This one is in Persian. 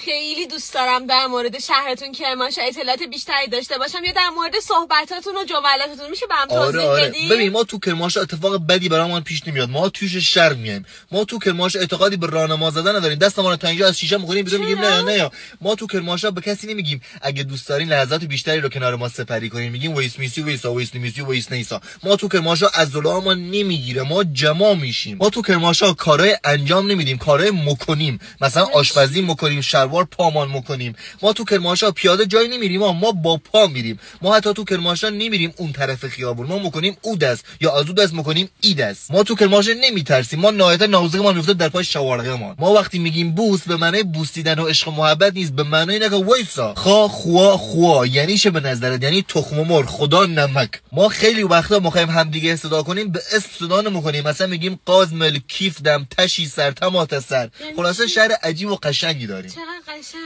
خیلی دوست دارم در مورد شهرتون کرمانشاه اطلاعات بیشتری داشته باشم یا در مورد صحبتاتون و جملاتتون میشه برام توضیح بدی؟ ببین ما تو کرمانشاه اتفاق بدی برامون پیش نمیاد. ما توش شر میایم. ما تو کرمانشاه اعتقادی به راهنما زدن نداریم. دستمون تا اینجا از شیشه می‌کنیم بیرون میگیم نه. ما تو کرمانشاه به کسی نمیگیم اگه دوست دارین لحظات بیشتری رو کنار ما سپری کنین. میگیم ویس نیسا. ما تو کرمانشاه عضلات ما نمیگیره. ما جمع میشیم. ما تو کرمانشاه کارهای انجام نمیدیم، کارهای مکنیم. مثلا آشپزی مکنیم، شلوار پامان مکنیم. ما تو کرمانشاه پیاده جای نمیریم، ما با پا میریم. ما حتی تو کرمانشاه نمیریم اون طرف خیابون، ما مکنیم او دست یا از او دست مکنیم ای دست. ما تو کرمانشاه نمیترسیم. ما نهایت نازک ما میفته در پای شوارق ما وقتی میگیم بوس به معنی بوسیدن و عشق و محبت نیست، به معنی اینه که وایسا خوا یعنی چه به نظرت؟ یعنی تخم مرغ خدا نمک. ما خیلی وقتا میخوایم همدیگه صدا کنیم به اسم صدا نمیکنیم. مثلا میگیم قازمل کیف دم تشی سر تمات سر. خلاصه شعر عجیب و قشنگی داریم. چقدر قشنگ.